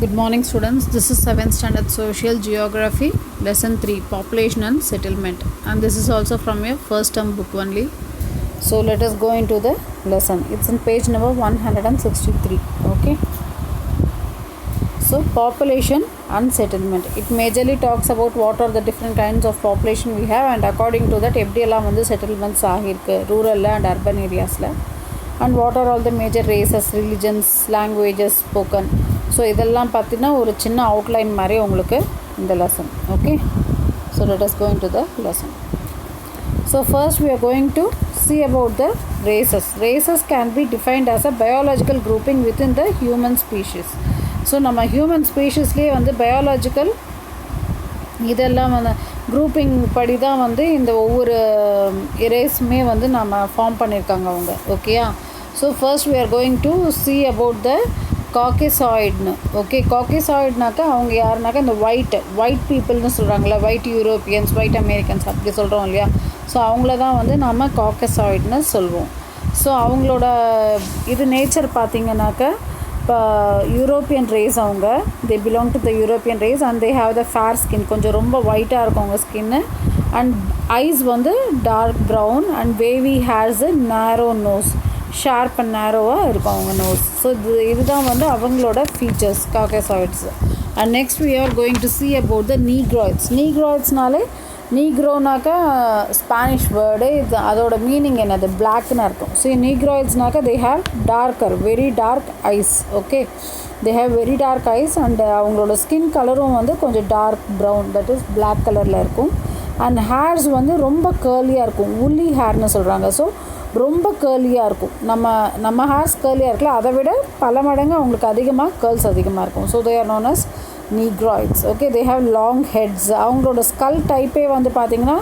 Good morning students, this is 7th standard social geography lesson 3 population and settlement, and this is also from your first term book only. So let us go into the lesson. It's in page number 163. Okay, so population and settlement, it majorly talks about what are the different kinds of population we have, and according to that எப்படியெல்லாம் வந்து settlements ஆகிருக்கு rural and urban areasல, and what are all the major races, religions, languages spoken. So இதெல்லாம் பார்த்தீங்கன்னா ஒரு சின்ன outline மாதிரி உங்களுக்கு இந்த lesson. Okay, so let us go into the lesson. So first we are going to see about the races. Races can be defined as a biological grouping within the human species. So நம்ம human ஸ்பீஷீஸ்லேயே வந்து biological இதெல்லாம் வந்து grouping படி தான் வந்து இந்த ஒவ்வொரு ரேஸுமே வந்து நம்ம ஃபார்ம் பண்ணியிருக்காங்க அவங்க. ஓகேயா, so first we are going to see about the காக்கேசாய்டுன்னு. ஓகே, காக்கேசாய்டுனாக்கா அவங்க யாருனாக்கா இந்த ஒயிட் பீப்புள்னு சொல்கிறாங்களே, ஒயிட் யூரோப்பியன்ஸ், ஒயிட் அமெரிக்கன்ஸ் அப்படி சொல்கிறோம் இல்லையா. ஸோ அவங்கள தான் வந்து நம்ம காக்கேசாய்டுன்னு சொல்லுவோம். ஸோ அவங்களோட இது நேச்சர் பார்த்திங்கனாக்கா இப்போ யூரோப்பியன் ரேஸ் அவங்க, they belong to the European race and they have the fair skin, கொஞ்சம் ரொம்ப ஒயிட்டாக இருக்கும் அவங்க ஸ்கின்னு, அண்ட் ஐஸ் வந்து dark brown and wavy hairs, narrow nose, sharp and நேரோவாக இருக்கும் அவங்க நோஸ். ஸோ இதுதான் வந்து அவங்களோட features Caucasoids. And next we are going to see about the Negroids. நீக்ராய்ட்ஸ்னாலே நீக்ரோனாக்கா ஸ்பானிஷ் வேர்டு, இது அதோட மீனிங் என்னது, பிளாக்னு அர்த்தம். ஸோ நீக்ராய்ட்ஸ்னாக்கா they have darker, very dark eyes. Okay, they have very dark eyes and அவங்களோட ஸ்கின் கலரும் வந்து கொஞ்சம் dark brown, that is black கலரில் இருக்கும். அண்ட் ஹேர்ஸ் வந்து ரொம்ப கேர்லியாக இருக்கும், உல்லி ஹேர்னு சொல்கிறாங்க. ஸோ ரொம்ப கேர்லியாக இருக்கும். நம்ம ஹேர்ஸ் கேர்லியாக இருக்குல்ல, அதை விட பல மடங்கு அவங்களுக்கு அதிகமாக கேர்ள்ஸ் அதிகமாக இருக்கும். So they are known as Negroids. Okay, they have long heads. அவங்களோட ஸ்கல் டைப்பே வந்து பார்த்திங்கன்னா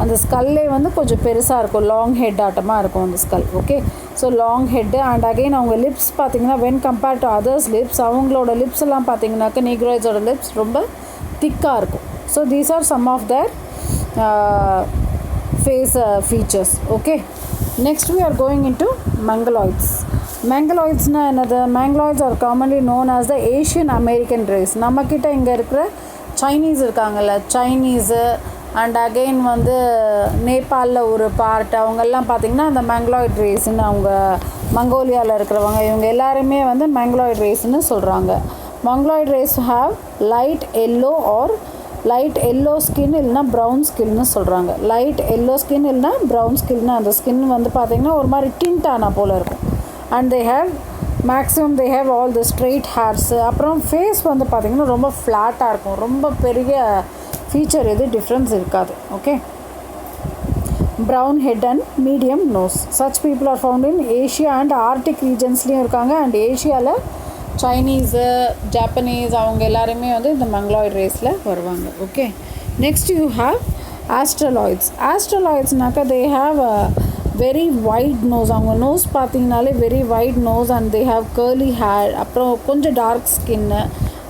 அந்த ஸ்கல்லே வந்து கொஞ்சம் பெருசாக இருக்கும், லாங் ஹெட் ஆட்டமாக இருக்கும் அந்த skull. Okay, so long head. And again அவங்க லிப்ஸ் பார்த்திங்கன்னா when compared to others lips, அவங்களோட லிப்ஸ் எல்லாம் பார்த்திங்கனாக்கா நீக்ராய்ட்ஸோட லிப்ஸ் ரொம்ப திக்காக இருக்கும். So these are some of their face features. Okay, next we are going into mongoloids. mongoloidsனா என்னது, mongoloids are commonly known as the Asian American race. நம்மக்கிட்ட இங்கே இருக்கிற சைனீஸ் இருக்காங்கல்ல, சைனீஸு அண்ட் அகெயின் வந்து நேபாளில் ஒரு பார்ட், அவங்கெல்லாம் பார்த்திங்கன்னா அந்த மங்கலாய்ட் ரேஸ்ன்னு, அவங்க மங்கோலியாவில் இருக்கிறவங்க இவங்க எல்லாருமே வந்து மங்கலாய்ட் ரேஸ்ன்னு சொல்கிறாங்க. Mongoloid race have light yellow or light yellow skin இல்லைனா ப்ரௌன் ஸ்கின்னு சொல்கிறாங்க. லைட் எல்லோ ஸ்கின் இல்லைனா ப்ரௌன் ஸ்கின்னு, அந்த ஸ்கின் வந்து பார்த்திங்கன்னா ஒரு மாதிரி டிண்ட் ஆன போல் இருக்கும். And they have maximum they have all the straight hairs. அப்புறம் ஃபேஸ் வந்து பார்த்திங்கன்னா ரொம்ப ஃப்ளாட்டாக இருக்கும், ரொம்ப பெரிய ஃபீச்சர் எது டிஃப்ரென்ஸ் இருக்காது. Okay, brown head and medium nose. Such people are found in Asia and arctic ரீஜன்ஸ்லேயும் இருக்காங்க. அண்ட் ஏஷியாவில் சைனீஸு, ஜாப்பனீஸ் அவங்க எல்லாருமே வந்து இந்த மங்கலாய்ட் ரேஸில் வருவாங்க. Okay, next you have australoids. ஆஸ்ட்ரலாய்ட்ஸ்னாக்கா they have a very wide nose. அவங்க நோஸ் பார்த்திங்கனாலே very wide nose and they have curly hair. அப்புறம் கொஞ்சம் டார்க் ஸ்கின்னு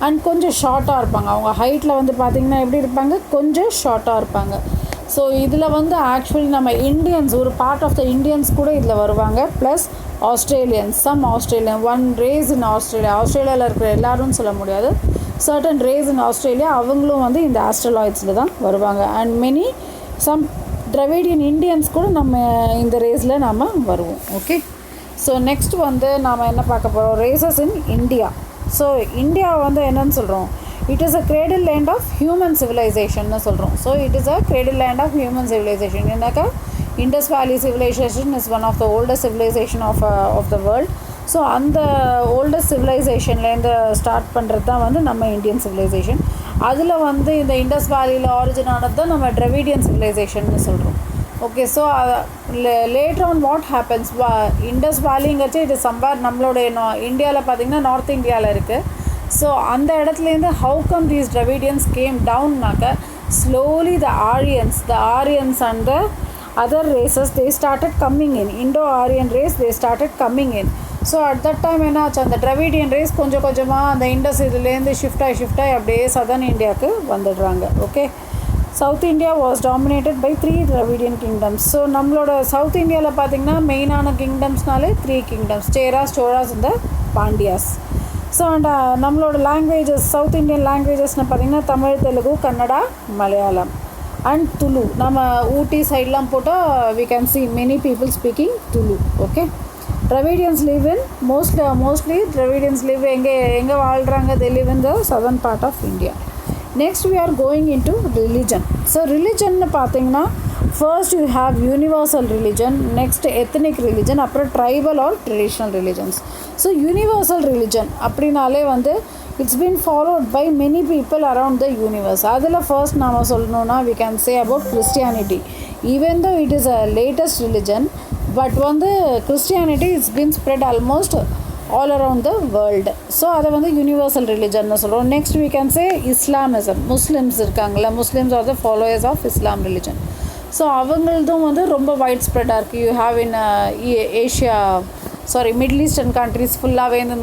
அண்ட் கொஞ்சம் ஷார்ட்டாக இருப்பாங்க. அவங்க ஹைட்டில் வந்து பார்த்திங்கன்னா எப்படி இருப்பாங்க, கொஞ்சம் ஷார்ட்டாக இருப்பாங்க. ஸோ இதில் வந்து ஆக்சுவலி நம்ம இண்டியன்ஸ், ஒரு பார்ட் ஆஃப் த இண்டியன்ஸ் கூட இதில் வருவாங்க, plus Australians, some Australian, one race in ஆஸ்திரேலியாவில் இருக்கிற எல்லாரும் சொல்ல முடியாது, சர்டன் ரேஸ் இன் ஆஸ்திரேலியா அவங்களும் வந்து இந்த ஆஸ்ட்ரலாய்ட்ஸில் தான் வருவாங்க. And many some Dravidian Indians கூட நம்ம இந்த ரேஸில் நாம் வருவோம். ஓகே, ஸோ நெக்ஸ்ட் வந்து நாம் என்ன பார்க்க போகிறோம், races in India. So India வந்து என்னன்னு சொல்கிறோம், it is a cradle land of human civilization னு சொல்கிறோம். So it is a cradle land of human civilization. என்னக்கா Indus Valley civilization is one of the oldest civilization of the world. So அந்த oldest சிவிலைசேஷன்லேருந்து start பண்ணுறது தான் வந்து நம்ம Indian civilisation. அதில் வந்து இந்த இண்டஸ் வேலியில் ஆரிஜின் ஆனது தான் நம்ம டிராவிடியன் சிவிலைசேஷன்னு சொல்கிறோம். Okay, so later on what happens, Indus வேலிங்கிறச்சு இது சம்பார் நம்மளுடைய இந்தியாவில் பார்த்திங்கன்னா நார்த் இந்தியாவில் இருக்குது. ஸோ அந்த இடத்துலேருந்து how come these Dravidians came டவுன்னாக்க slowly the Aryans and the other races they started coming in, Indo Aryan race they started coming in. So at that time என்ன ஆச்சு, அந்த டிராவிடியன் ரேஸ் கொஞ்சம் கொஞ்சமாக அந்த இண்டஸ் இதுலேருந்து ஷிஃப்ட் ஆகி அப்படியே சதர்ன் இந்தியாவுக்கு வந்துடுறாங்க. Okay, south India was dominated by 3 Dravidian kingdoms. So நம்மளோட சவுத் இந்தியாவில் பார்த்திங்கன்னா மெயினான கிங்டம்ஸ்னாலே 3 கிங்டம்ஸ், சேராஸ், சோழாஸ் இந்த பாண்டியாஸ். ஸோ அண்ட் நம்மளோட லாங்குவேஜஸ் சவுத் இண்டியன் லாங்குவேஜஸ்னு பார்த்திங்கன்னா தமிழ், தெலுங்கு, கன்னடா, மலையாளம் அண்ட் துளு. நம்ம ஊட்டி சைட்லாம் போட்டால் we can see many people speaking Tulu. Okay, Dravidians live in mostly Dravidians live எங்கே வாழ்கிறாங்க? They live in the southern part of India. Next we are going into religion. So religion பார்த்தீங்கன்னா first you have universal religion, next ethnic religion, அப்புறம் tribal or traditional religions. So universal religion அப்படின்னாலே வந்து it's been followed by many people around the universe. அதில் first நாம் சொல்லணும்னா we can say about Christianity. Even though it is a latest religion, but வந்து Christianity it's been spread almost all around the world. So அதை வந்து universal ரிலிஜன்னு சொல்கிறோம். Next we can say Islamism. Muslims இருக்காங்களா, Muslims are the followers of Islam religion. So அவங்களதும் வந்து ரொம்ப wide ஸ்ப்ரெட்டாக இருக்குது. You have in middle eastern countries ஃபுல்லாகவே இந்த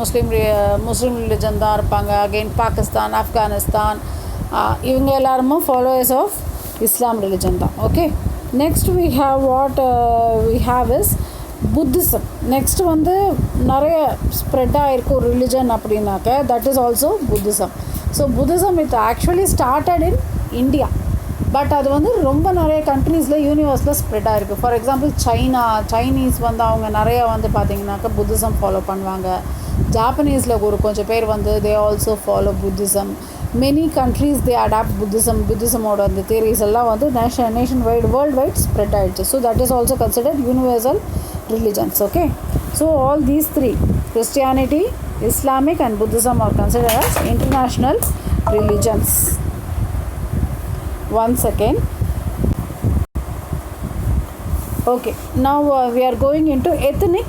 முஸ்லீம் ரிலிஜன் தான் இருப்பாங்க. அகெயின் பாகிஸ்தான், ஆப்கானிஸ்தான், இவங்க எல்லாருமே ஃபாலோயர்ஸ் ஆஃப் இஸ்லாம் ரிலிஜன் தான். Okay, next we have is Buddhism. Next வந்து நிறைய ஸ்ப்ரெட் ஆகிருக்கு ஒரு ரிலிஜன் அப்படின்னாக்க that is also Buddhism. So Buddhism it actually started in India, but அது வந்து ரொம்ப நிறைய கண்ட்ரீஸில் யூனிவர்ஸில் ஸ்ப்ரெட் ஆகிருக்கு. ஃபார் எக்ஸாம்பிள் சைனீஸ் வந்து அவங்க நிறையா வந்து பார்த்திங்கனாக்கா புத்திசம் ஃபாலோ பண்ணுவாங்க. ஜாப்பனீஸில் கொஞ்சம் பேர் வந்து they also follow Buddhism. Many countries they adopt புத்திசமோட அந்த தியரிஸ் எல்லாம் வந்து nation wide world wide spread ஆகிடுச்சு. So that is also considered universal religions. Okay, so all these three, Christianity, Islamic and Buddhism, are considered as international religions. One second. Okay, now we are going into ethnic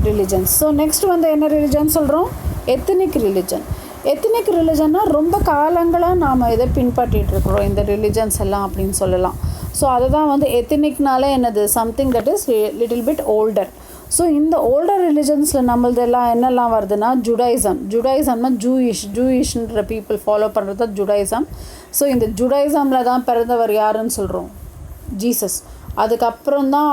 religions. So next one the என்ன religion சொல்கிறோம்? ethnic religion. Ethnic ரிலிஜன்னா ரொம்ப காலங்களாக நாம் இதை பின்பற்றிட்டு இருக்கிறோம் இந்த religions எல்லாம் அப்படின்னு சொல்லலாம். ஸோ அதுதான் வந்து எத்தனிக்னாலே என்னது, something that is little bit older. So இந்த ஓல்டர் ரிலிஜன்ஸில் நம்மளது எல்லாம் என்னெல்லாம் வருதுன்னா ஜுடாயிசம்னா ஜூயிஷ்ன்ற பீப்புள் ஃபாலோ பண்ணுறது தான் ஜுடாயிசம். ஸோ இந்த ஜுடாயிசமில் தான் பிறந்தவர் யாருன்னு சொல்கிறோம்? ஜீசஸ். அதுக்கப்புறம் தான்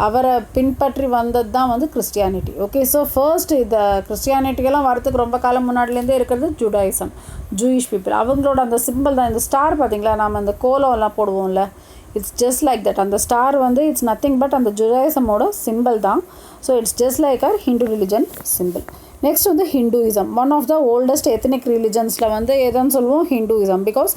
அவரை பின்பற்றி வந்தது தான் வந்து கிறிஸ்டியானிட்டி. ஓகே, ஸோ ஃபர்ஸ்ட் இந்த கிறிஸ்டியானிட்டியெல்லாம் வரத்துக்கு ரொம்ப காலம் முன்னாடிலேருந்தே இருக்கிறது ஜுடாயிசம், ஜூயிஷ் பீப்புள். அவங்களோட அந்த சிம்பிள் தான் இந்த ஸ்டார். பார்த்திங்களா, நம்ம அந்த கோலம்லாம் போடுவோம்ல, இட்ஸ் ஜஸ்ட் லைக் தட். அந்த ஸ்டார் வந்து இட்ஸ் நத்திங் பட் அந்த ஜுடாயிசமோட சிம்பிள் தான். So it's just like our Hindu religion simple. Next வந்து Hinduism, one of the oldest ethnic ரிலிஜன்ஸில் வந்து எதுன்னு சொல்லுவோம்? ஹிந்துயிசம். பிகாஸ்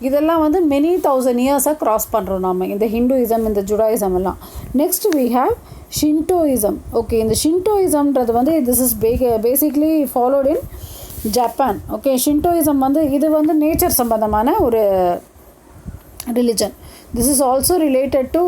இதெல்லாம் வந்து மெனி 1000 இயர்ஸாக க்ராஸ் பண்ணுறோம் நம்ம இந்த ஹிந்துயிசம், இந்த ஜுடாயிசம் எல்லாம். Next we have Shintoism. Okay, இந்த ஷின்டோயிசம்ன்றது வந்து this is basically followed in Japan. Okay, Shintoism வந்து இது வந்து நேச்சர் சம்பந்தமான ஒரு religion. This is also related to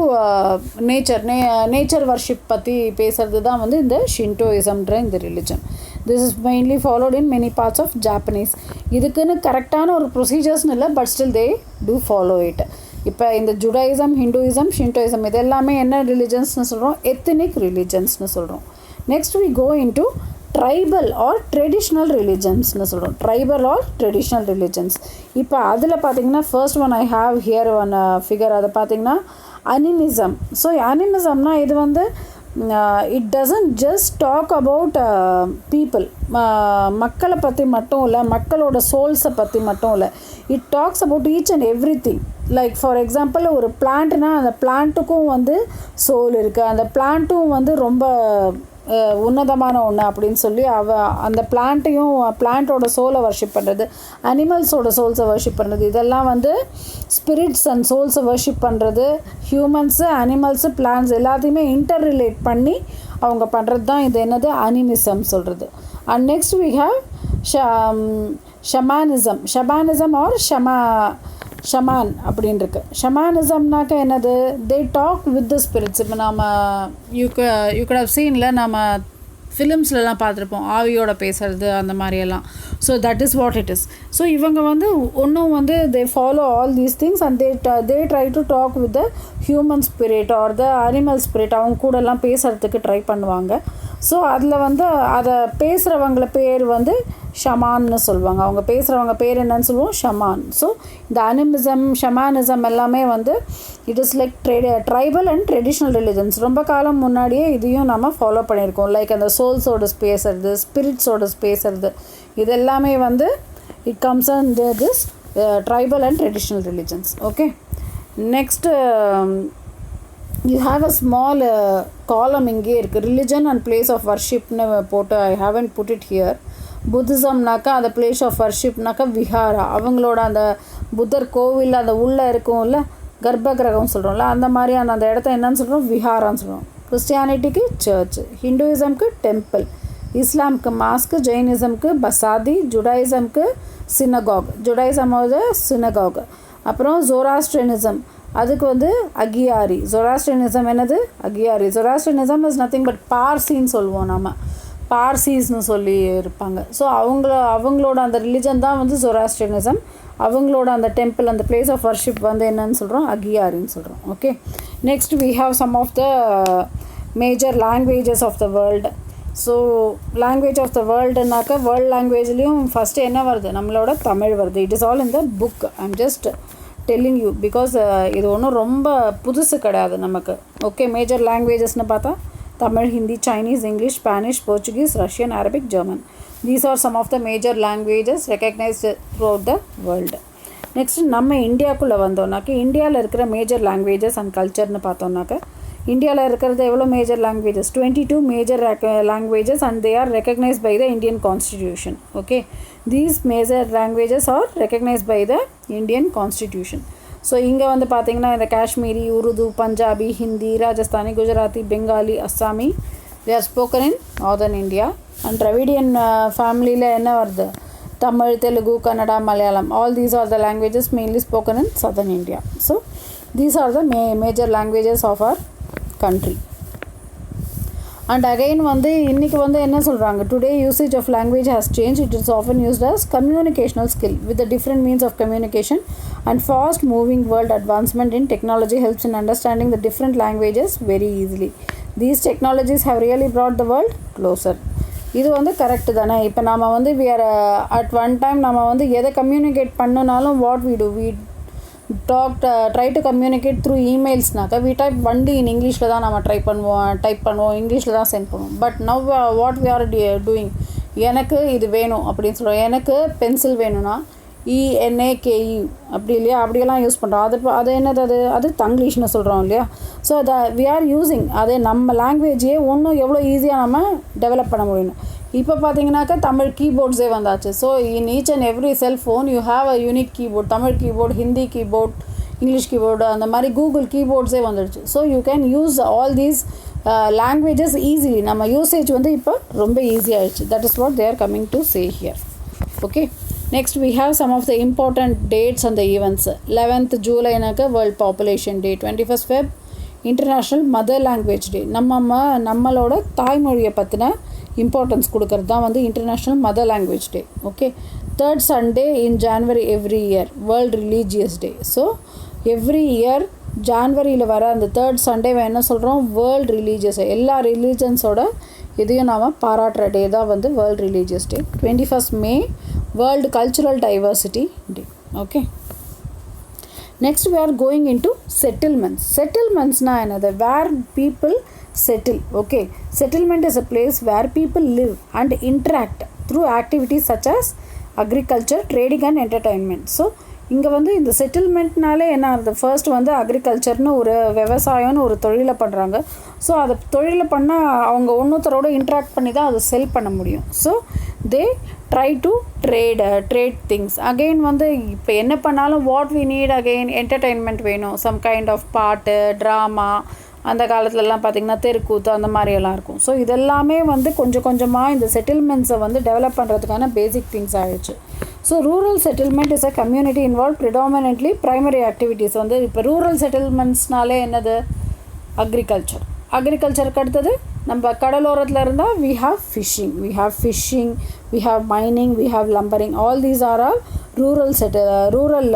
nature worship பற்றி பேசுகிறது தான் வந்து இந்த ஷின்டோயிசம்ன்ற இந்த religion. This is mainly followed in many parts of Japanese. இதுக்குன்னு கரெக்டான ஒரு ப்ரொசீஜர்ஸ்னு இல்லை, but still they do follow it. இப்போ இந்த ஜுடாயிசம், ஹிந்துயிசம், ஷின்டோயிசம் இது எல்லாமே என்ன ரிலிஜன்ஸ்னு சொல்கிறோம்? எத்தனிக் ரிலிஜன்ஸ்னு சொல்கிறோம். Next we go into tribal or traditional ரிலிஜன்ஸ்னு சொல்கிறோம். Tribal or traditional religions. இப்போ அதில் பார்த்திங்கன்னா first one I have here one figure. அதை பார்த்திங்கன்னா அனிமிசம். ஸோ அனிமிசம்னா இது வந்து it doesn't just talk about people, மக்களை பற்றி மட்டும் இல்லை, மக்களோட சோல்ஸை பற்றி மட்டும் இல்லை. It talks about each and every thing. Like for example ஒரு பிளான்ட்னா அந்த பிளான்ட்டுக்கும் வந்து சோல் இருக்குது, அந்த பிளான்ட்டும் வந்து ரொம்ப உன்னதமான ஒன்று அப்படின்னு சொல்லி அந்த பிளான்ட்டோட சோலை வர்ஷிப் பண்ணுறது, அனிமல்ஸோட சோல்ஸை வர்ஷிப் பண்ணுறது, இதெல்லாம் வந்து ஸ்பிரிட்ஸ் அண்ட் சோல்ஸை வர்ஷிப் பண்ணுறது. ஹியூமன்ஸு, அனிமல்ஸு, பிளான்ட்ஸ் எல்லாத்தையுமே இன்டர் ரிலேட் பண்ணி அவங்க பண்ணுறது தான் இது என்னது அனிமிசம் சொல்கிறது. And next we have shamanism or shaman அப்படின்னு இருக்கு. ஷமானிசம்னாக்க என்னது? They talk with the spirits. இப்போ நம்ம யூ குட் ஹவ் சீனில் நம்ம ஃபிலிம்ஸ்லலாம் பார்த்துருப்போம், ஆவியோட பேசுகிறது அந்த மாதிரியெல்லாம். So that is what it is. So இவங்க வந்து ஒன்றும் வந்து they follow all these things and they try to talk with the human spirit or the animal spirit. அவங்க கூடலாம் பேசுகிறதுக்கு ட்ரை பண்ணுவாங்க. ஸோ அதில் வந்து அதை பேசுகிறவங்கள பேர் வந்து ஷமான்னு சொல்லுவாங்க. அவங்க பேசுகிறவங்க பேர் என்னன்னு சொல்லுவோம், ஷமான். ஸோ இந்த அனிமிசம் ஷமானிசம் எல்லாமே வந்து it is like tribal and traditional religions. ரொம்ப காலம் முன்னாடியே இதையும் நம்ம ஃபாலோ பண்ணியிருக்கோம். லைக் அந்த சோல்ஸோட பேசுறது, ஸ்பிரிட்ஸோட பேசுறது, இது எல்லாமே வந்து it comes under this tribal and traditional religions. Okay, next you have a small column இங்கே இருக்குது, religion and place of worshipனு போட்டு I haven't put it here. புத்திசம்னாக்கா அந்த பிளேஸ் ஆஃப் வர்ஷிப்னாக்கா விஹாரா, அவங்களோட அந்த புத்தர் கோவில் அந்த உள்ளே இருக்கும்ல கர்ப்ப கிரகம் சொல்கிறோம்ல, அந்த மாதிரியான அந்த இடத்த என்னன்னு சொல்கிறோம், விஹாரான்னு சொல்கிறோம். கிறிஸ்டியானிட்டிக்கு சர்ச், ஹிந்துயிசம்க்கு டெம்பிள், இஸ்லாமுக்கு மாஸ்க்கு, ஜெயினிசம்க்கு பசாதி, ஜுடாயிசம்க்கு சினகாக், ஜுடாயிசமோட சினகாக். அப்புறம் ஜோராஸ்ட்ரியனிசம் அதுக்கு வந்து அகியாரி. ஜோராஸ்ட்ரியனிசம் என்னது, agiyari. Zoroastrianism is nothing but பார்சின்னு சொல்லுவோம் நம்ம, பார்சிஸ்னு சொல்லி இருப்பாங்க. ஸோ அவங்களோட அந்த ரிலிஜன் தான் வந்து ஜோராஸ்ட்ரியனிசம். அவங்களோட அந்த டெம்பிள் அந்த பிளேஸ் ஆஃப் வர்ஷிப் வந்து என்னன்னு சொல்கிறோம், அகியாரின்னு சொல்கிறோம். Okay, next we have some of the major languages of the world. So language of the வேர்ல்டுனாக்கா வேர்ல்டு லாங்குவேஜ்லேயும் ஃபஸ்ட்டு என்ன வருது, நம்மளோட தமிழ் வருது. It is all in the book. I'm just telling you because இது ஒன்றும் ரொம்ப புதுசு கிடையாது நமக்கு. ஓகே, மேஜர் லாங்குவேஜஸ்னு பார்த்தா Tamil, Hindi, Chinese, English, Spanish, Portuguese, Russian, Arabic, German. These are some of the major languages recognised throughout the world. Next நம்ம இந்தியாவுக்குள்ளே வந்தோம்னாக்கா இந்தியாவில் இருக்கிற மேஜர் லாங்குவேஜஸ் அண்ட் கல்ச்சர்னு பார்த்தோம்னாக்கா இந்தியாவில் இருக்கிறது எவ்வளோ major languages, 22 major languages and they are recognised by the Indian constitution. Okay, these major languages are recognised by the Indian constitution. So இங்கே வந்து பார்த்திங்கன்னா இந்த Kashmiri, Urdu, Punjabi, Hindi, Rajasthani, Gujarati, Bengali, Assami they are spoken in northern India. And Dravidian ஃபேமிலியில் என்ன வருது, Tamil, Telugu, Kannada, Malayalam, all these are the languages mainly spoken in southern India. So these are the major languages of our country. And again வந்து இன்னைக்கு வந்து என்ன சொல்கிறாங்க, today usage of language has changed. It is often used as communicational skill with the different means of communication, and fast moving world advancement in technology helps in understanding the different languages very easily. These technologies have really brought the world closer. இது வந்து correct தானே. இப்போ நம்ம வந்து we are at one time நம்ம வந்து எதை communicate பண்ணனாலும் what we do, we try to communicate through emailsனாக்கா we type only in இங்கிலீஷில் தான் நம்ம டைப் பண்ணுவோம், இங்கிலீஷில் தான் சென்ட் பண்ணுவோம். But now what we are doing, எனக்கு இது வேணும் அப்படின்னு சொல்லுவோம். எனக்கு பென்சில் வேணும்னா ENAKE அப்படி இல்லையா, அப்படியெல்லாம் யூஸ் பண்ணுறோம். அது என்னது, அது தங்கிலீஷ்னு சொல்கிறோம் இல்லையா. ஸோ அதை we are using, அதே நம்ம லாங்குவேஜே ஒன்றும் எவ்வளோ ஈஸியாக நம்ம டெவலப் பண்ண முடியும். இப்போ பார்த்தீங்கன்னாக்கா தமிழ் கீபோர்ட்ஸே வந்தாச்சு. So in each and every cellphone you have a unique keyboard. Tamil keyboard, Hindi keyboard, English keyboard, அந்த மாதிரி கூகுள் கீபோர்ட்ஸே வந்துடுச்சு. So you can use all these languages easily. நம்ம யூசேஜ் வந்து இப்போ ரொம்ப ஈஸியாகிடுச்சு. That is what they are coming to say here. Okay, next we have some of the important dates and the events. 11th ஜூலைனாக்க world population day, 21st Feb international mother language day. நம்மளோட தாய்மொழியை பற்றின importance கொடுக்கறது தான் வந்து international mother language day. Okay, 3rd Sunday in January every year world religious day. So every year ஜான்வரியில் வர அந்த 3rd Sunday என்ன சொல்கிறோம், வேர்ல்ட் ரிலீஜியஸ். எல்லா ரிலீஜன்ஸோட இதையும் நாம் பாராட்டுற டே தான் வந்து world religious day. 21st May world cultural diversity day. Okay, next we are going into settlements. Settlementsனா என்னது, where people settle. Okay, settlement is a place where people live and interact through activities such as agriculture, trading and entertainment. So இங்கே வந்து இந்த செட்டில்மெண்ட்னாலே என்ன ஆகுது, first வந்து அக்ரிகல்ச்சர்னு ஒரு விவசாயம்னு ஒரு தொழிலை பண்ணுறாங்க. ஸோ அதை தொழிலை பண்ணால் அவங்க ஒன்றுத்தரோட இன்ட்ராக்ட் பண்ணி தான் அதை செல் பண்ண முடியும். So they try to trade things. Again வந்து இப்போ என்ன பண்ணாலும் what we need, again entertainment வேணும். சம் கைண்ட் ஆஃப் பாட்டு, ட்ராமா, அந்த காலத்துலலாம் பார்த்திங்கன்னா தெருக்கூத்து அந்த மாதிரியெல்லாம் இருக்கும். ஸோ இதெல்லாமே வந்து கொஞ்சம் கொஞ்சமாக இந்த செட்டில்மெண்ட்ஸை வந்து டெவலப் பண்ணுறதுக்கான பேசிக் திங்ஸ் ஆகிடுச்சு. So rural settlement is a community involve predominantly primary activities. வந்து இப்போ ரூரல் செட்டில்மெண்ட்ஸ்னாலே என்னது, அக்ரிகல்ச்சருக்கு அடுத்தது நம்ம கடலோரத்தில் இருந்தால் we have fishing, we have mining, we have lumbering. All these are all rural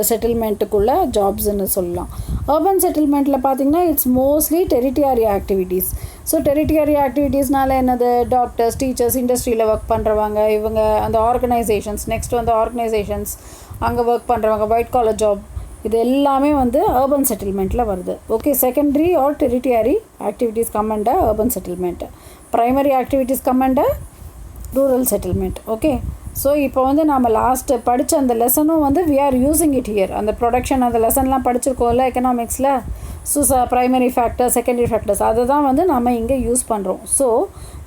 செட்டில்மெண்ட்டுக்குள்ளே ஜாப்ஸ்ன்னு சொல்லலாம். அர்பன் செட்டில்மெண்ட்டில் பார்த்திங்கன்னா it's mostly tertiary activities. So tertiary ஆக்டிவிட்டீஸ்னால என்னது, டாக்டர்ஸ், டீச்சர்ஸ், இண்டஸ்ட்ரியில் ஒர்க் பண்ணுறவங்க, இவங்க அந்த ஆர்கனைசேஷன்ஸ், நெக்ஸ்ட் வந்து ஆர்கனைசேஷன்ஸ் அங்கே ஒர்க் பண்ணுறவங்க, ஒயிட் காலர் ஜாப், இது எல்லாமே வந்து அர்பன் செட்டில்மெண்ட்டில் வருது. Okay, secondary or tertiary activities come under urban settlement, primary activities come under rural settlement. Okay, so இப்போ வந்து நம்ம லாஸ்ட்டு படித்த அந்த லெசனும் வந்து we are using it here. அந்த ப்ரொடக்ஷன் அந்த லெசன்லாம் படிச்சிருக்கோம்ல எக்கனாமிக்ஸில். So primary factors, secondary factors, அதை தான் வந்து நம்ம இங்கே யூஸ் பண்ணுறோம். So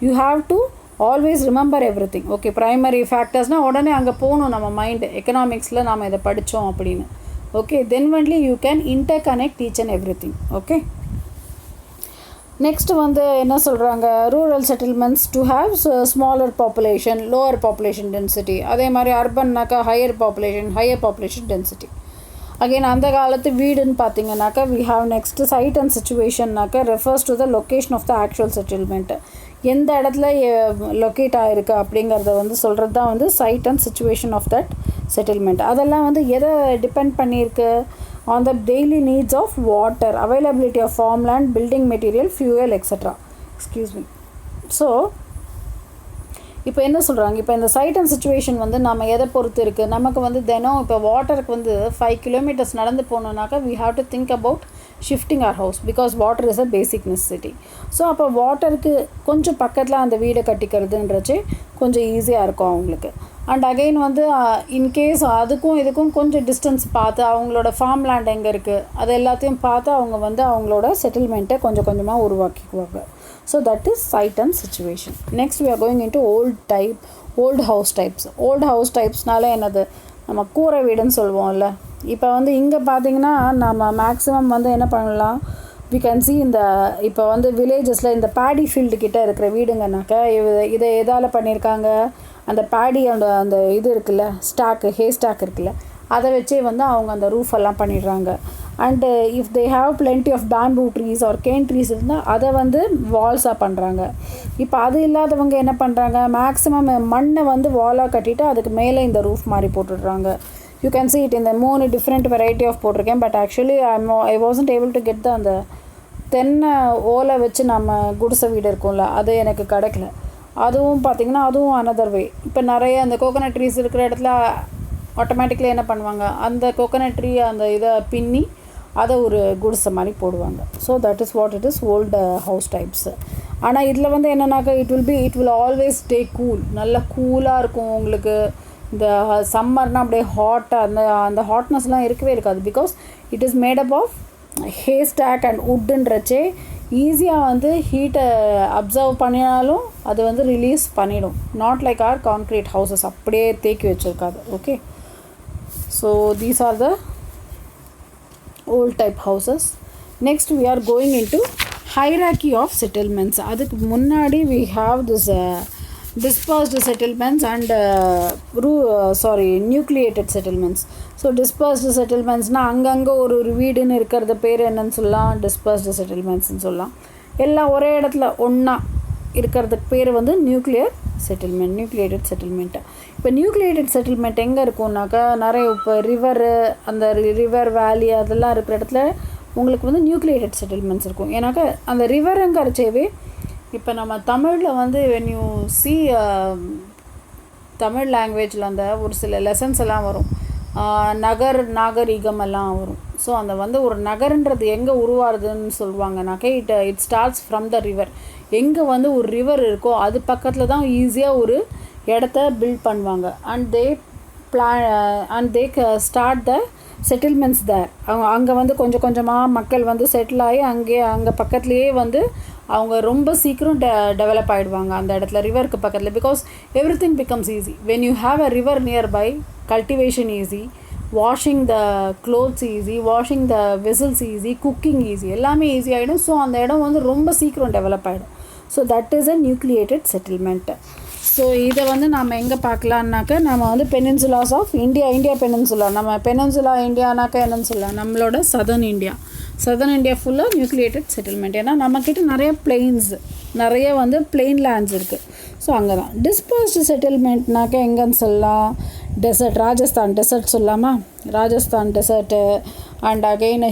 you have to always remember every thing. Okay, primary ஃபேக்டர்ஸ்னால் உடனே அங்கே போகணும் நம்ம மைண்டு, எக்கனாமிக்ஸில் நாம் இதை படித்தோம் அப்படின்னு. Okay, then only you can interconnect each and every thing. Okay, next வந்து என்ன சொல்கிறாங்க, rural settlements do have smaller population, lower population density. அதே மாதிரி அர்பன்னாக்கா ஹையர் பாப்புலேஷன் டென்சிட்டி. அகெயின் அந்த காலத்து வீடுன்னு பார்த்தீங்கன்னாக்கா we have next site and சிச்சுவேஷன்னாக்கா refers to the location of the actual settlement. எந்த இடத்துல லொக்கேட் ஆகிருக்கு அப்படிங்கிறத வந்து சொல்கிறது தான் வந்து site and situation of that settlement. அதெல்லாம் வந்து எதை டிபெண்ட் பண்ணியிருக்கு, on the daily needs of water, availability of farmland, building material, fuel, etc. Excuse me. So இப்போ என்ன சொல்கிறாங்க, இப்போ இந்த சைட் அண்ட் சிச்சுவேஷன் வந்து நம்ம எதை பொறுத்து இருக்குது, நமக்கு வந்து தினம் இப்போ வாட்டருக்கு வந்து 5 கிலோமீட்டர்ஸ் நடந்து போகணுன்னாக்கா we have to think about shifting our house because water is a basic necessity. So அப்போ வாட்டருக்கு கொஞ்சம் பக்கத்தில் அந்த வீடை கட்டிக்கிறதுன்றச்சு கொஞ்சம் ஈஸியாக இருக்கும் அவங்களுக்கு. அண்ட் அகெயின் வந்து இன்கேஸ் அதுக்கும் இதுக்கும் கொஞ்சம் டிஸ்டன்ஸ் பார்த்து அவங்களோட ஃபார்ம் லேண்ட் எங்கே இருக்குது அது எல்லாத்தையும் பார்த்து அவங்க வந்து அவங்களோட செட்டில்மெண்ட்டை கொஞ்சம் கொஞ்சமாக உருவாக்கிக்குவாங்க. So that is site and situation. Next we are going into old house types. Old house டைப்ஸ்னால என்னது, நம்ம கூரை வீடுன்னு சொல்லுவோம்ல. இப்போ வந்து இங்கே பார்த்திங்கன்னா நம்ம மேக்ஸிமம் வந்து என்ன பண்ணலாம், we can see இந்த இப்போ வந்து வில்லேஜஸில் இந்த பேடி ஃபீல்டு கிட்டே இருக்கிற வீடுங்கனாக்கா இதை எதால் பண்ணியிருக்காங்க, அந்த பேடி அந்த இது இருக்குல்ல, ஹே ஸ்டாக் இருக்குல்ல, அதை வச்சே வந்து அவங்க அந்த ரூஃப் எல்லாம் பண்ணிடுறாங்க. And if they have plenty of bamboo trees or cane trees இருந்தால் அதை வந்து வால்ஸாக பண்ணுறாங்க. இப்போ அது இல்லாதவங்க என்ன பண்ணுறாங்க, மேக்ஸிமம் மண்ணை வந்து வாலாக கட்டிட்டு அதுக்கு மேலே இந்த ரூஃப் மாதிரி போட்டுடுறாங்க. யூ கேன் see it இந்த 3 டிஃப்ரெண்ட் வெரைட்டி ஆஃப் போட்டிருக்கேன். But actually I wasn't able to get அந்த தென்னை ஓலை வச்சு நம்ம குடிசை வீடு இருக்கும்ல, அது எனக்கு கிடைக்கல. அதுவும் பார்த்திங்கன்னா அதுவும் அனதர் வே. இப்போ நிறைய அந்த கோகோனட் ட்ரீஸ் இருக்கிற இடத்துல ஆட்டோமேட்டிக்கலி என்ன பண்ணுவாங்க, அந்த கோகோனட் ட்ரீ அந்த இதை பின்னி அதை ஒரு குடிசை மாதிரி போடுவாங்க. So that is what it is old house types. ஆனால் இதில் வந்து என்னென்னாக்கா it will always stay cool, நல்லா கூலாக இருக்கும் உங்களுக்கு. இந்த சம்மர்னால் அப்படியே ஹாட்டாக அந்த ஹாட்னஸ்லாம் இருக்கவே இருக்காது. Because it is made up of haystack and வுட்டுன்றச்சே ஈஸியாக வந்து ஹீட்டை அப்சர்வ் பண்ணினாலும் அது வந்து ரிலீஸ் பண்ணிடும். Not like our concrete houses அப்படியே தேக்கி வச்சுருக்காது. Okay, so these are the old type houses. Next we are going into hierarchy of settlements. அதுக்கு முன்னாடி we have this dispersed settlements and nucleated settlements. So dispersed settlementsனால் அங்கங்கே ஒரு வீடுன்னு இருக்கிறத பேர் என்னன்னு சொல்லலாம், dispersed settlementsன்னு சொல்லலாம். எல்லாம் ஒரே இடத்துல ஒன்றா இருக்கிறதுக்கு பேர் வந்து நியூக்ளியேட்டட் செட்டில்மெண்ட்டு. இப்போ நியூக்ளியேட்டட் செட்டில்மெண்ட் எங்கே இருக்கும்னாக்கா நிறைய இப்போ அந்த ரிவர் வேலி அதெல்லாம் இருக்கிற இடத்துல உங்களுக்கு வந்து நியூக்ளியேட்டட் செட்டில்மெண்ட்ஸ் இருக்கும். ஏன்னாக்கா அந்த ரிவருங்கிறச்சேவே இப்போ நம்ம தமிழில் வந்து when you see தமிழ் லாங்குவேஜில் அந்த ஒரு சில லெசன்ஸ் எல்லாம் வரும், நாகரிகம் எல்லாம் வரும். ஸோ அந்த வந்து ஒரு நகர்ன்றது எங்கே உருவாருதுன்னு சொல்லுவாங்கனாக்கா it starts from the river. எங்கே வந்து ஒரு ரிவர் இருக்கோ அது பக்கத்தில் தான் ஈஸியாக ஒரு இடத்த பில்ட் பண்ணுவாங்க. And they start the settlements there. அங்கே வந்து கொஞ்சம் கொஞ்சமாக மக்கள் வந்து செட்டில் ஆகி அங்கே பக்கத்துலேயே வந்து அவங்க ரொம்ப சீக்கிரம் டெவலப் ஆகிடுவாங்க அந்த இடத்துல, ரிவருக்கு பக்கத்தில். Because every thing becomes easy when you have a river nearby. Cultivation easy, washing the clothes easy, washing the vessels easy, cooking easy, எல்லாமே ஈஸி ஆகிடும். ஸோ அந்த இடம் வந்து ரொம்ப சீக்கிரம் டெவலப் ஆகிடும். So that is a nucleated settlement. So இதை வந்து நம்ம எங்கே பார்க்கலான்னாக்கா நம்ம வந்து பெனின்சுலாஸ் ஆஃப் இந்தியா பெனின்சுலா. நம்ம பெனின்சுலா இந்தியானாக்கா என்னன்னு சொல்லலாம், நம்மளோட சதர்ன் இந்தியா ஃபுல்லாக நியூக்ளியேட்டட் செட்டில்மெண்ட். ஏன்னா நம்மக்கிட்ட நிறைய வந்து பிளெயின் லேண்ட்ஸ் இருக்குது. ஸோ அங்கே தான். டிஸ்பர்ஸ்டு செட்டில்மெண்ட்னாக்கா எங்கன்னு சொல்லலாம், டெசர்ட், ராஜஸ்தான் டெசர்ட் சொல்லாமா, Rajasthan dessert and again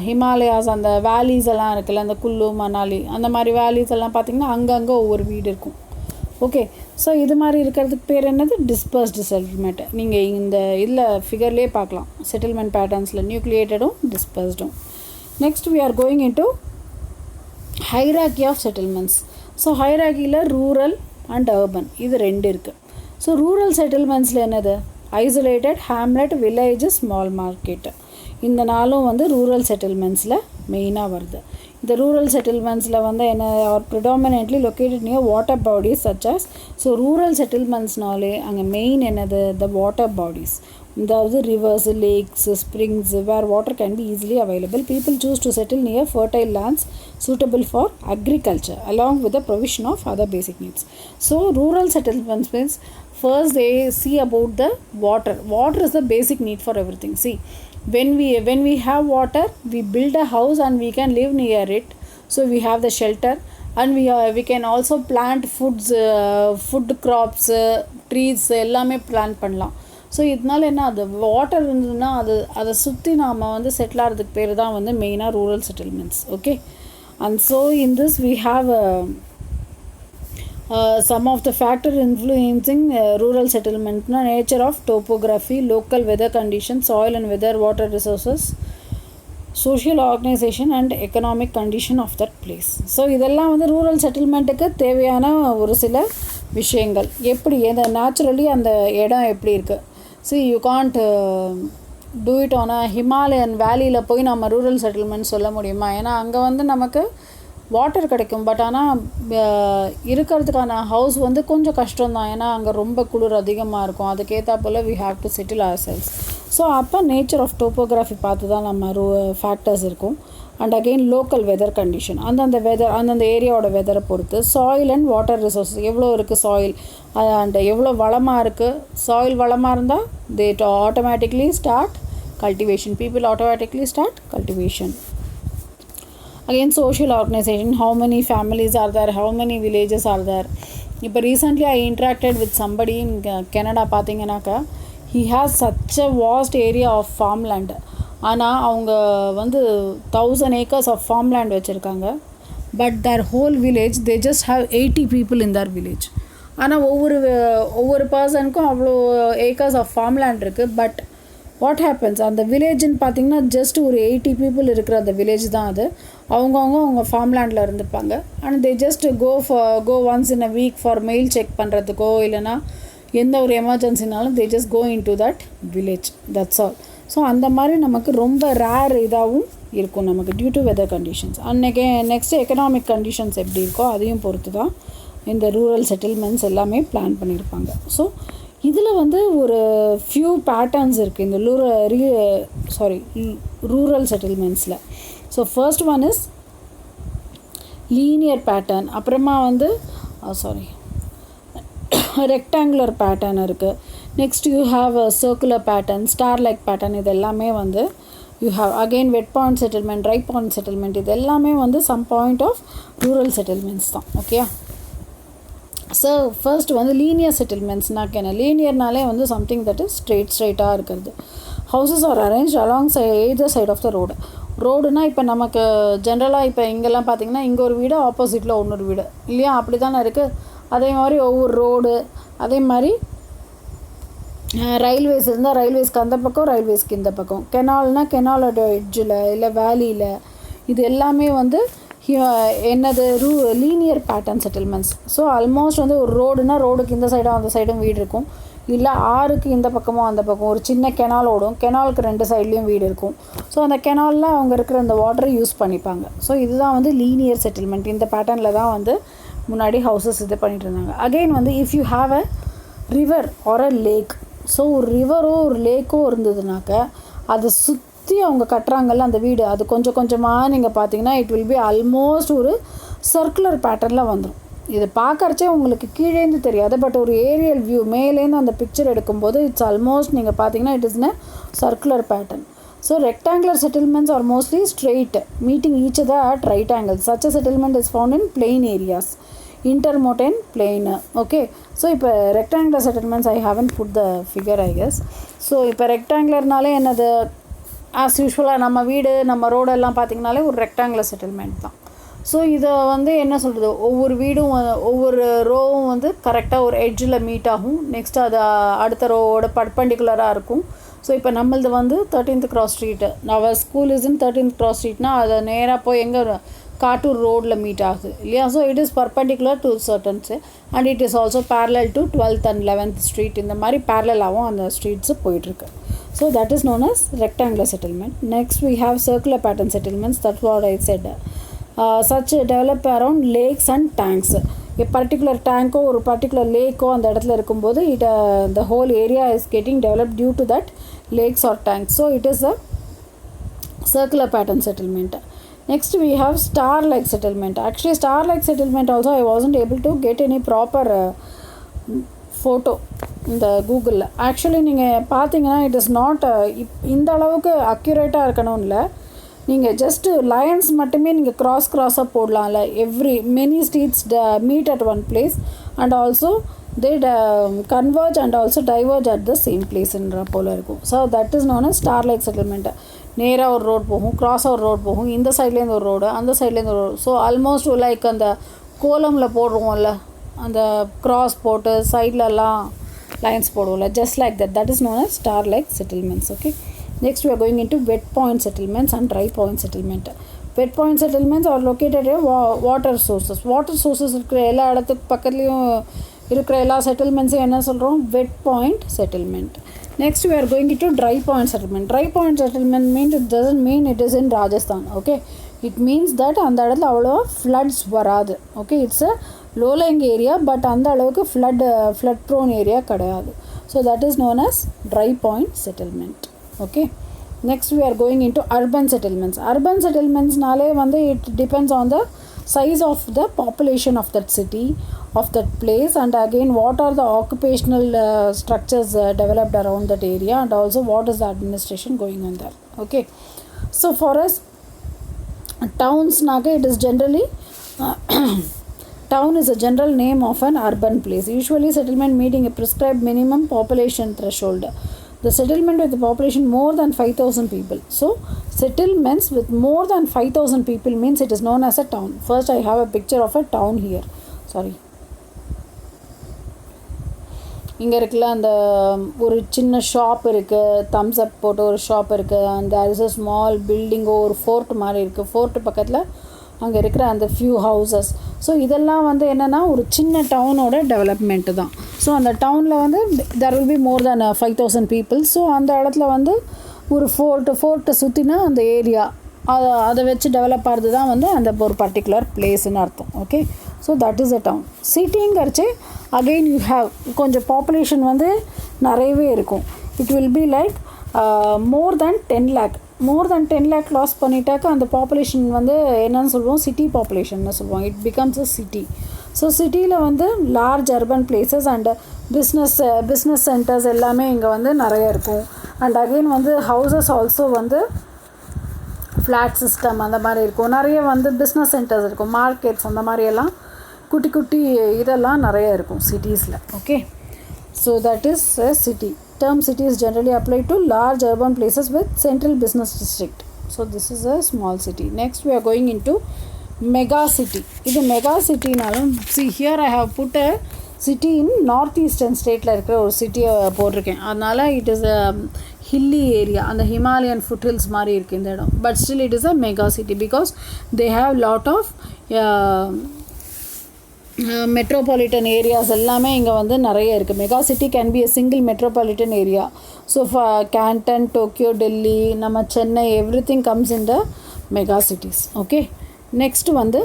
Himalayas அந்த வேலிஸ் எல்லாம் இருக்குல்ல, அந்த குல்லு மணாலி அந்த மாதிரி வேலிஸ் எல்லாம் பார்த்திங்கன்னா அங்கங்கே ஒவ்வொரு வீடு இருக்கும். ஓகே, ஸோ இது மாதிரி இருக்கிறதுக்கு பேர் என்னது? Dispersed settlement. நீங்கள் இந்த இதில் ஃபிகர்லேயே பார்க்கலாம், செட்டில்மெண்ட் பேட்டர்ன்ஸில் நியூக்ளியேட்டடும் டிஸ்பர்ஸ்டும். Next we are going into hierarchy of settlements. So ஹைராக்கியில் ரூரல் அண்ட் அர்பன் இது ரெண்டு இருக்குது. ஸோ ரூரல் செட்டில்மெண்ட்ஸில் என்னது? Isolated, hamlet, village, small market, இந்த நாளும் வந்து ரூரல் செட்டில்மெண்ட்ஸில் மெயினாக வருது. இந்த ரூரல் செட்டில்மெண்ட்ஸில் வந்து என்ன are predominantly located near water bodies such as. So rural செட்டில்மெண்ட்ஸ்னாலே அங்கே மெயின் என்னது? த வாட்டர் பாடிஸ், அதாவது rivers, lakes, springs where water can be easily available. People choose to settle near fertile lands suitable for agriculture along with the provision of other basic needs. So rural settlements means first they see about the water. Water is the basic need for everything. See, when we have water, we build a house and we can live near it, so we have the shelter, and we can also plant food crops, trees எல்லாமே plant பண்ணலாம். So இதனால என்ன, அது water இருந்ததுன்னா அதை சுற்றி நாம் வந்து செட்டில் ஆகிறதுக்கு பேர் தான் வந்து மெயினாக rural settlements. Okay, and so in this we have some of the factors influencing rural settlement: nature of topography, local weather conditions, soil and weather, water resources, social organization and economic condition of that place. So இதெல்லாம் வந்து rural செட்டில்மெண்ட்டுக்கு தேவையான ஒரு சில விஷயங்கள். எப்படி எந்த naturally அந்த இடம் எப்படி இருக்குது. So you can't do it on Himalayan வேலியில் போய் நம்ம ரூரல் செட்டில்மெண்ட் சொல்ல முடியுமா? ஏன்னா அங்கே வந்து நமக்கு வாட்டர் கிடைக்கும், பட் ஆனால் இருக்கிறதுக்கான ஹவுஸ் வந்து கொஞ்சம் கஷ்டம்தான். ஏன்னா அங்கே ரொம்ப குளிர் அதிகமாக இருக்கும். அதுக்கேற்ற போல் we have to settle ourselves. So அப்போ நேச்சர் ஆஃப் டோப்போகிராஃபி பார்த்து தான் நம்ம ஃபேக்டர்ஸ் இருக்கும். And again local weather condition, அந்தந்த ஏரியாவோட வெதரை பொறுத்து. சாயில் அண்ட் வாட்டர் ரிசோர்ஸஸ், எவ்வளோ இருக்குது சாயில் அண்ட் எவ்வளோ வளமாக இருக்குது. சாயில் வளமாக இருந்தால் they automatically start cultivation, people automatically start cultivation. Again, social organization, how many families are there, how many villages are there. இப்போ recently I interacted with somebody in Canada. பார்த்தீங்கன்னாக்கா he has such a vast area of farmland. ஆனால் அவங்க வந்து 1000 acres of farmland வச்சுருக்காங்க. But their whole village they just have 80 people in their village. ஆனால் ஒவ்வொரு பர்சனுக்கும் அவ்வளோ acres of farmland இருக்குது. But what happens, அந்த வில்லேஜ்னு பார்த்திங்கன்னா ஜஸ்ட் ஒரு 80 people இருக்கிற அந்த வில்லேஜ் தான் அது. அவங்க ஃபார்ம்லேண்டில் இருந்துப்பாங்க. And they just go once in a week for mail check பண்ணுறதுக்கோ இல்லைனா எந்த ஒரு எமர்ஜென்சினாலும் they just go in to that village, that's all. So அந்த மாதிரி நமக்கு ரொம்ப ரேர் இதாகவும் இருக்கும் நமக்கு டியூ டு வெதர் கண்டிஷன்ஸ். அன்றைக்கே நெக்ஸ்ட்டு எக்கனாமிக் கண்டிஷன்ஸ் எப்படி இருக்கோ அதையும் பொறுத்து தான் இந்த ரூரல் செட்டில்மெண்ட்ஸ் எல்லாமே பிளான் பண்ணியிருப்பாங்க. ஸோ இதில் வந்து ஒரு ஃபியூ பேட்டர்ன்ஸ் இருக்குது இந்த ரூரல் செட்டில்மெண்ட்ஸில். So first one is linear pattern. அப்புறமா வந்து ரெக்டாங்குலர் பேட்டர்ன் இருக்குது. Next you have a circular pattern, star like pattern. இது எல்லாமே வந்து you have again wet point settlement, dry point settlement. இது எல்லாமே வந்து some point of rural settlements தான். ஓகே, ஸோ ஃபர்ஸ்ட் வந்து லீனியர் செட்டில்மெண்ட்ஸ்னாக்க என்ன? லீனியர்னாலே வந்து சம்திங் தட் இஸ் ஸ்ட்ரெயிட்டாக இருக்கிறது. Houses are arrange along either side of the ரோடுனா இப்போ நமக்கு ஜென்ரலாக இப்போ இங்கெல்லாம் பார்த்திங்கன்னா இங்கே ஒரு வீடு, ஆப்போசிட்டில் இன்னொரு வீடு இல்லையா, அப்படி தானே இருக்குது. அதே மாதிரி ஒவ்வொரு ரோடு, அதே மாதிரி ரயில்வேஸ் இருந்தால் ரயில்வேஸ்க்கு அந்த பக்கம், ரயில்வேஸ்க்கு இந்த பக்கம். கெனால்னால் கெனாலோட எட்ஜில் இல்லை வேலியில், இது எல்லாமே வந்து என்னது linear pattern settlements. So almost வந்து ஒரு ரோடுனா ரோடுக்கு இந்த சைடும் அந்த சைடும் வீடு இருக்கும். இல்லை ஆறுக்கு இந்த பக்கமும் அந்த பக்கம் ஒரு சின்ன கெனால் ஓடும், கெனாலுக்கு 2 சைட்லேயும் வீடு இருக்கும். ஸோ அந்த கெனாலில் அவங்க இருக்கிற அந்த வாட்டரை யூஸ் பண்ணிப்பாங்க. ஸோ இதுதான் வந்து லீனியர் செட்டில்மெண்ட். இந்த பேட்டர்னில் தான் வந்து முன்னாடி ஹவுசஸ் இது பண்ணிகிட்டு இருந்தாங்க. அகெயின் வந்து if you have a river or a lake, so ஒரு ரிவரோ ஒரு லேக்கோ இருந்ததுனாக்க அதை சுற்றி அவங்க கட்டுறாங்கல்ல அந்த வீடு, அது கொஞ்சம் கொஞ்சமாக நீங்கள் பார்த்தீங்கன்னா இட் வில் பி ஆல்மோஸ்ட் ஒரு சர்க்குலர் பேட்டர்னில் வந்துடும். இது பார்க்கறச்சே உங்களுக்கு கீழேந்து தெரியாது, பட் ஒரு ஏரியல் வியூ மேலேருந்து அந்த பிக்சர் எடுக்கும்போது இட்ஸ் ஆல்மோஸ்ட் நீங்கள் பார்த்தீங்கன்னா it is in circular pattern. So rectangular settlements are mostly straight meeting each other at right angle. Such a settlement is found in plain areas. intermontane plain. Okay, so இப்போ rectangular settlements I haven't put the figure I guess. So இப்போ rectangularனாலே என்னது, as usual நம்ம வீடு நம்ம road எல்லாம் பார்த்திங்கனாலே ஒரு rectangular settlement தான். So இதை வந்து என்ன சொல்கிறது, ஒவ்வொரு வீடும் ஒவ்வொரு ரோவும் வந்து கரெக்டாக ஒரு எட்ஜில் மீட் ஆகும். நெக்ஸ்ட் அது அடுத்த ரோவோட பர்பண்டிகுலராக இருக்கும். ஸோ இப்போ நம்மளது வந்து 13th Cross street, our school is in 13th Cross ஸ்ட்ரீட்னால் அதை நேராக போய் எங்கே காட்டூர் ரோடில் மீட் ஆகுது இல்லையா. So it is perpendicular to certains and it is also parallel to 12th and 11th street. இந்த மாதிரி பேரலாகவும் அந்த ஸ்ட்ரீட்ஸு போயிட்டுருக்கு. So that is known as rectangular settlement. Next we have circular pattern settlements. That's what I said. Such develop around lakes and tanks. A particular tank or particular lake அந்த இடத்துல இருக்கும்போது the whole area is getting developed due to that lakes or tanks. So it is a circular pattern settlement. Next we have star-like settlement. Actually star-like settlement also I wasn't able to get any proper photo இந்த கூகுளில். Actually நீங்கள் பார்த்தீங்கன்னா it is not இந்த அளவுக்கு அக்யூரேட்டாக இருக்கணும் இல்லை. நீங்கள் ஜஸ்ட்டு லைன்ஸ் மட்டுமே நீங்கள் க்ராஸாக போடலாம்ல. Many streets meet at one place and also they converge and also diverge at the same பிளேஸ்ன்ற போல் இருக்கும். So that is known as star like settlement. நேராக ஒரு ரோடு போகும், க்ராஸாக ஒரு ரோடு போகும், இந்த சைட்லேருந்து ஒரு ரோடு, அந்த சைட்லேருந்து ஒரு ரோடு. ஸோ ஆல்மோஸ்ட் லைக் அந்த கோலமில் போடுவோம்ல, அந்த க்ராஸ் போட்டு சைட்லலாம் லைன்ஸ் போடுவோம்ல, just like that is known as star-like settlements. Okay, next we are going into wet point settlements and dry point settlement. Wet point settlements are located at water sources. Water sources இருக்கிற எல்லா இடத்துக்கு பக்கத்துலேயும் இருக்கிற எல்லா செட்டில்மெண்ட்ஸையும் என்ன சொல்கிறோம், wet point settlement. Next we are going into dry point settlement. Dry point settlement means it doesn't mean it is in Rajasthan. Okay, it means that அந்த இடத்துல அவ்வளோ floods வராது. Okay, it's a low-lying area but அந்த அளவுக்கு flood prone area கிடையாது. So that is known as dry point settlement. Okay, next we are going into urban settlements. Urban settlements நாலே வந்து it depends on the size of the population of that city, of that place, and again what are the occupational structures developed around that area, and also what is the administration going on there. Okay, so for us towns naga it is generally town is a general name of an urban place, usually settlement meeting a prescribed minimum population threshold. The settlement with a population more than 5,000 people. So settlements with more than 5,000 people means it is known as a town. First I have a picture of a town here. Sorry, இங்கே இருக்குல்ல அந்த ஒரு சின்ன shop இருக்குது, Thums அப் போட்டு ஒரு shop இருக்குது, and there is a small பில்டிங்கோ ஒரு ஃபோர்ட் மாதிரி இருக்குது. ஃபோர்ட்டு பக்கத்தில் அங்கே இருக்கிற அந்த ஃபியூ ஹவுசஸ். ஸோ இதெல்லாம் வந்து என்னென்னா ஒரு சின்ன டவுனோட டெவலப்மெண்ட்டு தான். ஸோ அந்த டவுனில் வந்து there will be more than 5,000 people. So அந்த இடத்துல வந்து ஒரு ஃபோர்ட்டை சுற்றினா அந்த ஏரியா அதை வச்சு டெவலப் ஆகிறது தான் வந்து அந்த ஒரு பர்டிகுலர் பிளேஸ்ன்னு அர்த்தம். Okay, so that is a town. சிட்டிங்கிறச்சு அகெயின் யூ ஹாவ் கொஞ்சம் பாப்புலேஷன் வந்து நிறையவே இருக்கும். It will be like more than 10 lakh. More than 10 lakh லாஸ் பண்ணிட்டாக்க அந்த பாப்புலேஷன் வந்து என்னன்னு சொல்லுவோம், சிட்டி பாப்புலேஷன்னு சொல்லுவோம். It becomes a city. So சிட்டியில் வந்து large urban places and business centres எல்லாமே இங்கே வந்து நிறைய இருக்கும். அண்ட் அகெயின் வந்து ஹவுசஸ் ஆல்சோ வந்து ஃப்ளாட் சிஸ்டம் அந்த மாதிரி இருக்கும். நிறைய வந்து பிஸ்னஸ் சென்டர்ஸ் இருக்கும், மார்க்கெட்ஸ் அந்த மாதிரியெல்லாம் குட்டி குட்டி இதெல்லாம் நிறைய இருக்கும் சிட்டிஸில். Okay, so that is a city. Term city is generally applied to large urban places with central business district. So this is a small city. Next we are going into mega city. இது mega சிட்டினாலும் see here I have put a city in north eastern stateல இருக்கிற ஒரு சிட்டியை போட்டிருக்கேன். அதனால் it is a hilly area, அந்த Himalayan foothills மாதிரி இருக்குது இந்த இடம். But still it is a mega city because they have lot of metropolitan areas எல்லாமே இங்கே வந்து நிறைய இருக்குது. Mega city can be a single metropolitan area. So Canton, Tokyo, Delhi, நம்ம Chennai, everything comes in the mega cities. Okay, next வந்து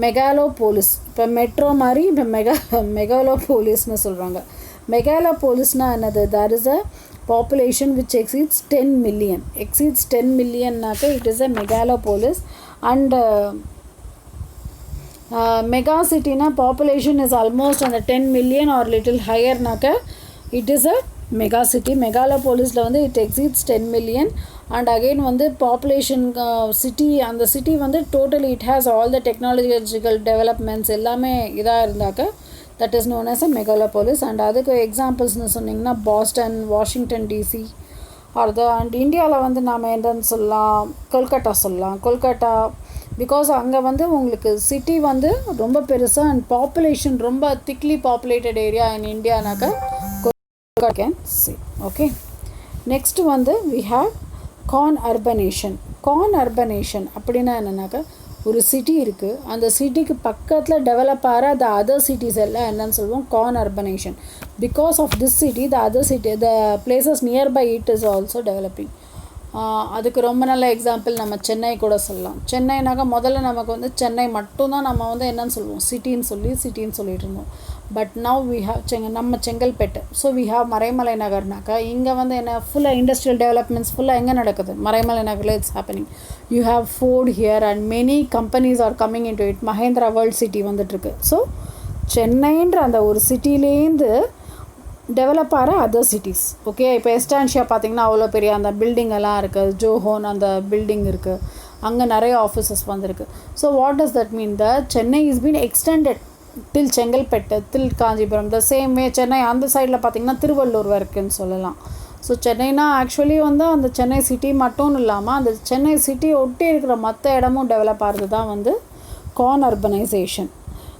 megalopolis. இப்போ metro மாதிரி இப்போ மெகாலோபோலிஸ்னு சொல்கிறாங்க. மெகாலோபோலிஸ்னால் என்னது, there is a population which exceeds 10 million. Exceeds 10 million நாக்க it is a megalopolis. And mega city na population is almost on the 10 million or little higher நாக்க it is a mega city. Megalopolis la வந்து it exceeds 10 million and again வந்து population city, அந்த city வந்து totally it has all the technological developments எல்லாமே இதாக இருந்தாக்க that is known as a megalopolis. And அதுக்கு எக்ஸாம்பிள்ஸ்னு சொன்னிங்கன்னா பாஸ்டன், வாஷிங்டன் டிசி அது. அண்ட் இந்தியாவில் வந்து நாம் என்னன்னு சொல்லலாம், கொல்கட்டா சொல்லலாம். கொல்கட்டா பிகாஸ் அங்கே வந்து உங்களுக்கு சிட்டி வந்து ரொம்ப பெருசாக அண்ட் பாப்புலேஷன் ரொம்ப திக்லி பாப்புலேட்டட் ஏரியா இன் இந்தியானாக்கா Kolkata can see. Okay, next வந்து வி ஹாவ் கான்அர்பனேஷன். கான்அர்பனேஷன் அப்படின்னா என்னென்னாக்கா ஒரு சிட்டி இருக்குது, அந்த சிட்டிக்கு பக்கத்தில் டெவலப் ஆகிற த அதர் சிட்டிஸ் எல்லாம் என்னன்னு சொல்லுவோம் conurbation. Because of this city the other city the places nearby it is also developing. அதுக்கு ரொம்ப நல்ல எக்ஸாம்பிள் நம்ம சென்னை கூட சொல்லலாம். சென்னைனாக்கா முதல்ல நமக்கு வந்து சென்னை மட்டும்தான் நம்ம வந்து என்னன்னு சொல்லுவோம் சிட்டின்னு சொல்லிட்டு இருந்தோம். பட் நவ் வி ஹாவ் நம்ம Chengalpattu. So we have Maraimalai நகர்னாக்கா இங்கே வந்து என்ன ஃபுல்லாக இண்டஸ்ட்ரியல் டெவலப்மெண்ட்ஸ் ஃபுல்லாக எங்கே நடக்குது, மறைமலை நகரில் it's happening. You have Ford here and many companies are coming in to it. Mahindra world city வந்துட்டுருக்கு. ஸோ சென்னைன்ற அந்த ஒரு சிட்டிலேருந்து டெவலப் ஆகிற அதர் சிட்டிஸ். ஓகே, இப்போ எஸ்டான்ஷியா பார்த்திங்கன்னா அவ்வளோ பெரிய அந்த பில்டிங் எல்லாம் இருக்குது, ஜோஹோன் அந்த பில்டிங் இருக்குது, அங்கே நிறைய ஆஃபீஸஸ் வந்திருக்கு. So what does that mean? The Chennai is been extended till Chengalpattu, till Kanchipuram. The same way Chennai அந்த சைடில் பார்த்திங்கன்னா திருவள்ளூர் வரைக்குன்னு சொல்லலாம். ஸோ சென்னைனா ஆக்சுவலி வந்து அந்த சென்னை சிட்டி மட்டும் இல்லாமல் அந்த சென்னை சிட்டி ஒட்டி இருக்கிற மற்ற இடமும் டெவலப் ஆகிறது தான் வந்து கான்அர்பனைசேஷன்.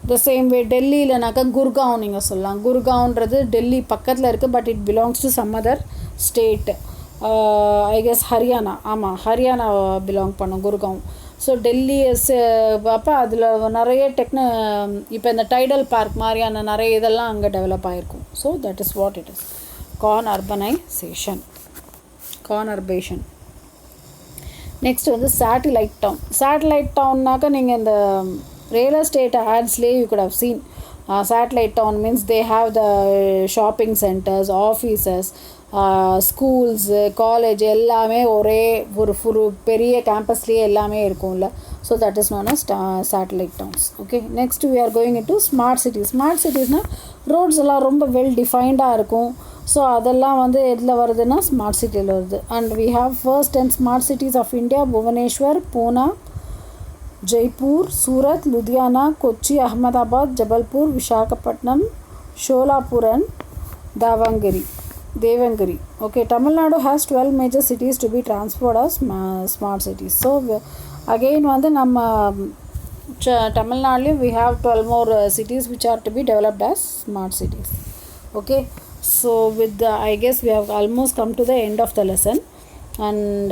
த சேம் வே டெல்லியிலனாக்கா குர்காவ் நீங்கள் சொல்லலாம். குர்காவ்ன்றது டெல்லி பக்கத்தில் இருக்குது, but it belongs to some other state. I guess Haryana. ஆமாம், ஹரியானா பிலாங் பண்ணும் குர்காவ். ஸோ டெல்லி அப்போ அதில் நிறைய இப்போ இந்த டைடல் பார்க் மாதிரியான நிறைய இதெல்லாம் அங்கே டெவலப் ஆகிருக்கும். So that is what it is conurbanisation, conurbation. Next வந்து சேட்டிலைட் டவுன். சேட்டிலைட் டவுன்னாக்கா நீங்கள் இந்த real estate adsலேயே you could have seen satellite town means they have the shopping centers, offices, schools, college எல்லாமே ஒரே ஒரு பெரிய கேம்பஸ்லேயே எல்லாமே இருக்கும்ல. So that is known as satellite towns. ஓகே, next we are going into smart cities. Smart சிட்டிஸ்னால் roads எல்லாம் ரொம்ப வெல் டிஃபைன்டாக இருக்கும். ஸோ அதெல்லாம் வந்து எதில் வருதுன்னா ஸ்மார்ட் சிட்டியில் வருது. And we have first 10 smart cities of India: Bhubaneswar, Poona, Jaipur, Surat, Ludhiana, Kochi, Ahmedabad, Jabalpur, Visakhapatnam, Sholapur and Davangere. Okay, Tamil Nadu has 12 major cities to be transferred as smart cities. So again வந்து நம்ம Tamil Nadu we have 12 more cities which are to be developed as smart cities. Okay, so with the I guess we have almost come to the end of the lesson. And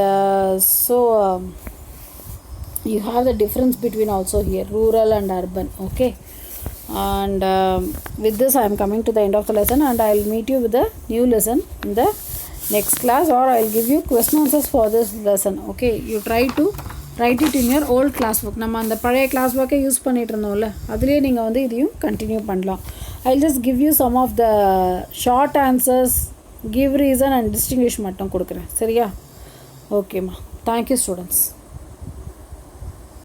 you have the difference between also here rural and urban. Okay, and with this I am coming to the end of the lesson, and I will meet you with a new lesson in the next class, or I will give you question answers for this lesson. Okay, you try to write it in your old class book. நம்ம அந்த பழைய class புக்கை use பண்ணிட்டு இருந்தோம்ல, அதுலேயே நீங்கள் வந்து இதையும் continue பண்ணலாம். I'll just give you some of the short answers, give reason and distinguish மட்டும் கொடுக்குறேன். சரியா? ஓகேம்மா, தேங்க்யூ ஸ்டூடெண்ட்ஸ்.